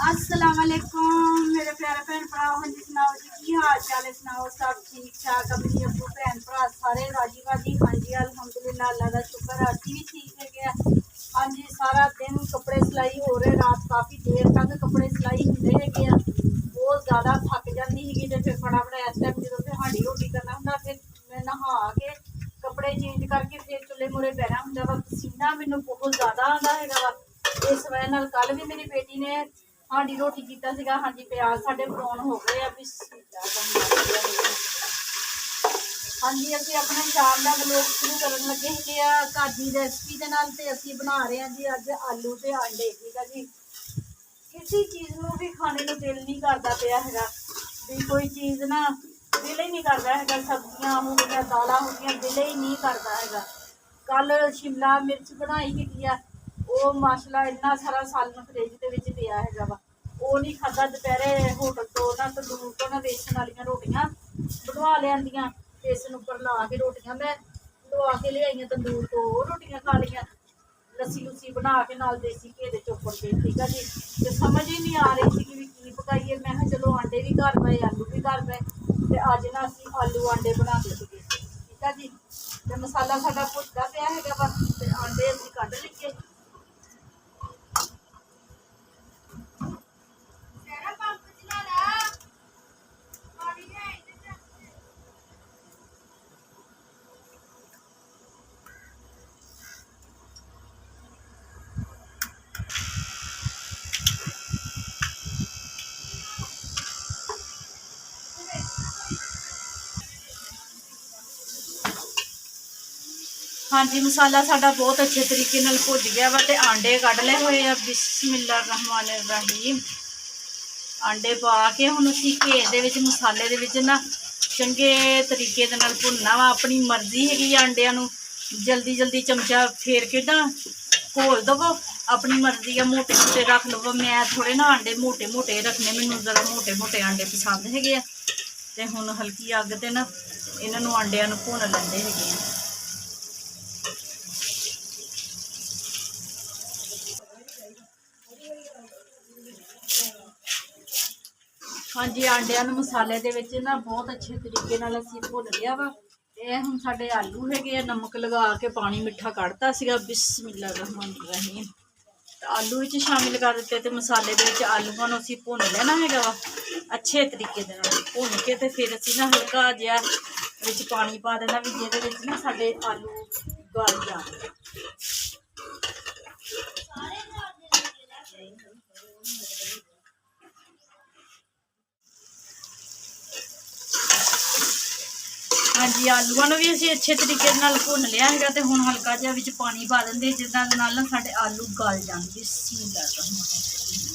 अस्सलाम वालेकुम मेरे प्यारे भैन भरा। हाँ जी सुनाओ जी की हाल चाल है, सुनाओ सब ठीक ठाक। अपनी अबू भैन भरा सारे राजी बाजी। हाँ जी अल्हम्दुलिल्लाह अल्लाह का शुक्र है असी भी ठीक है गया। हाँ जी सारा दिन कपड़े सिलाई हो रहे, रात काफ़ी देर तक कपड़े सिलाई होंगे है। बहुत ज़्यादा थक जाती है तो फिर फटाफट इस टाइम जो फिर हांडी रोटी करना होंगे, फिर मैं नहा के कपड़े चेंज करके फिर चुले मुरे बहना होंगे वा। पसीना मैनू बहुत ज़्यादा आता है। इस वजह कल भी मेरी बेटी ने हांडी रोटी किया। हाँ जी प्याज साढ़े ब्राउन हो गए आ। हाँ जी अभी अपना शाम का ब्लॉग शुरू करन लगे है घर की रेसिपी के नाल। ते असी बना रहे हैं जी अज आलू ते आंडे। ठीक है जी, किसी चीज़ में भी खाने को दिल नहीं करता पाया है भी। कोई चीज़ ना दिल ही नहीं करता है। सब्जियां हो गई, दालां हो गई, दिल ही नहीं करता है। कल शिमला मिर्च बनाई है, वो माशाल्लाह इन्ना सारा सालन फ्रिज के पिया है वा। वो नहीं खादा। दोपहरे होटल तो ना तंदूर तो ना बेसन वाली रोटियां बनवा लिया, बेसन उपर ला के रोटियां मैं लवा के लियाई तंदूर तो वो रोटियां खा लिया। लस्सी लुस्सी बना के नाल देसी घे के चोपड़ के। ठीक है जी, तो समझ ही नहीं आ रही थी कि पकाइए। मैं कहा चलो आंडे भी घर पे, आलू भी घर पे, तो अज ना असी आलू आंडे बना के थे। ठीक है जी, तो मसाला साडा भुजदा पिया है बस, तो आंडे असी कढ़ लीए। हाँ जी मसाला साडा बहुत अच्छे तरीके नाल भुज गया वा। ते आंडे कढ़ ले हुए आ। बिस्मिल्लाह रहमान रहीम। आंडे पा के हुण असीं घे दे विच मसाले दे विच ना चंगे तरीके दे नाल भुनना वा। अपनी मर्जी हैगी आंडियां नूं जल्दी जल्दी चमचा फेर के ना घोल दवो, अपनी मर्जी है। मोटे मोटे रख लवो, मैं थोड़े ना आंडे मोटे मोटे रखने, मैनूं जरा मोटे मोटे आंडे पसंद हैगे आ। ते हुण हल्की अग ते ना इन्हां नूं आंडियां नूं भुन लैंदे हैगे आ। हाँ जी आंडियां नूं मसाले दे विच ना बहुत अच्छे तरीके नाल असीं भुन लिया वा। ये हुण साडे आलू हैगे आ, नमक लगा के पानी मिठा कढ़ता सीगा। बिस्मिल्लाह रहमान रहीम। आलू विच शामिल कर दिते ते मसाले दे विच आलूआं नूं असीं भुन लेना हैगा वा अच्छे तरीके दे नाल। भुन के ते फिर असीं ना हल्का जिहा विच पानी पा देना भी जिहदे विच ना साडे आलू गल जाण। हाँ जी आलूआं नूं भी असीं अच्छे तरीके नाल भुन लिया है। तो हुण हल्का जिहा विच पानी पा देंगे जिसदा नाल ना साडे आलू गल जाण। बिस्मिल्लाह रहमान रहीम।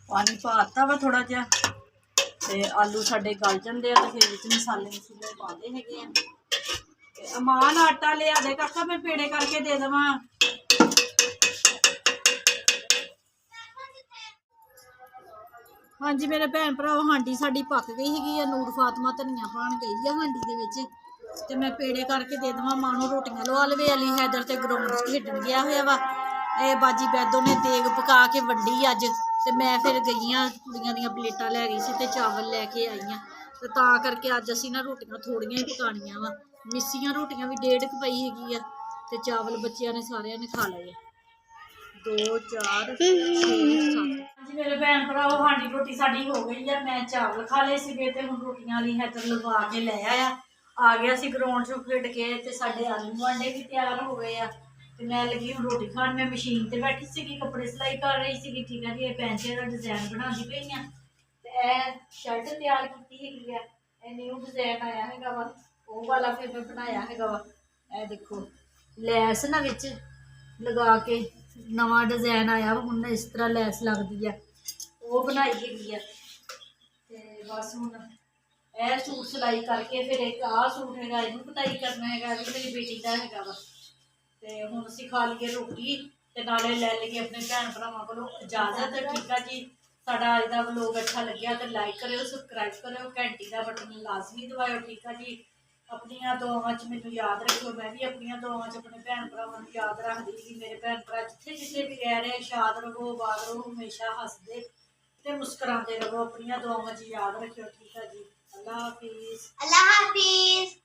पानी पाता वा थोड़ा जिहा ते आलू साडे गल जांदे आ। तो फिर विच मसाले मसूले पाते हैगे आ। अमान आटा लिया दे काका, मैं पेड़े करके दे देवां। हाँ जी मेरे भैन भराओ हांडी साडी पक गई हैगी। नूर फातमा धनिया पान गई है हांडी दे विच। ते मैं पेड़े करके दे देवां। मां नूं रोटियां लवा लवे। अली हैदर ते ग्राउंड च खेडन गया होया वा। ये बाजी बैदो ने देग पका के वंडी अज। ते मैं फिर गई हाँ कुड़ियां दियां प्लेटां लै गई सी ते चावल लैके आई हाँ। ते तां करके अज असीं ना रोटियां थोड़ियां ही पकानियां वा। मिस्सियां रोटियां भी 1:30 पई हैगी आ ते चावल बच्चियां ने सारियां ने खा लए। 2 4 6 7। जी मेरे भैन भराओ हांडी रोटी साडी हो गई है। मैं चावल खा ले सीगे ते हुण रोटियां वाली हैदर लगा के ले आया। आ गया सी ग्राउंड चों खेड के ते साडे आलू आंडे भी तैयार हो गए आ। ते मैं लगी हुण रोटी खाण। मैं मशीन ते बैठी सीगी कपड़े सिलाई कर रही सीगी। ठीक है जी, पैंचे दा डिजाइन बनांदी पई आं ते शर्ट तैयार कीती हैगी है। न्यू डिजाइन आया हैगा वा, वो वाला फिर मैं बनाया हैगा वा। ए देखो लैस ना विच लगा के नवा डिजाइन आया हुण इस तरह लैस लगती है, वो बनाई हैगी है। ते बस हुण यह सूट सिलाई करके फिर एक आ सूट हैगा इनू कटाई करना हैगा। मेरी बेटी का हैगा वा। ते हुण असीं खा लईए रोटी ते नाले लै लईए अपने भैन भरावां कोलों इजाजत। ठीक है जी, साडा अज दा व्लॉग अच्छा लग्या तो लाइक करियो, सबसक्राइब करियो, घंटी का बटन लाजमी दबाओ। ठीक है जी, ਆਪਣੀਆਂ ਦੁਆਵਾਂ 'ਚ ਮੈਨੂੰ ਯਾਦ ਰੱਖਿਓ। ਮੈਂ ਵੀ ਆਪਣੀਆਂ ਦੁਆਵਾਂ 'ਚ ਆਪਣੇ ਭੈਣ ਭਰਾਵਾਂ ਨੂੰ ਯਾਦ ਰੱਖਦੀ ਸੀ। ਮੇਰੇ ਭੈਣ ਭਰਾ ਜਿੱਥੇ ਜਿੱਥੇ ਵੀ ਰਹਿ ਰਹੇ, ਸ਼ਾਦ ਰਹੋ, ਆਬਾਦ ਰਹੋ, ਹਮੇਸ਼ਾ ਹੱਸਦੇ ਤੇ ਮੁਸਕਰਾਉਂਦੇ ਰਹੋ। ਆਪਣੀਆਂ ਦੁਆਵਾਂ 'ਚ ਯਾਦ ਰੱਖਿਓ। ਠੀਕ ਹੈ ਜੀ। ਅੱਲਾ ਹਾਫਿਜ਼। अल्लाह हाफिज।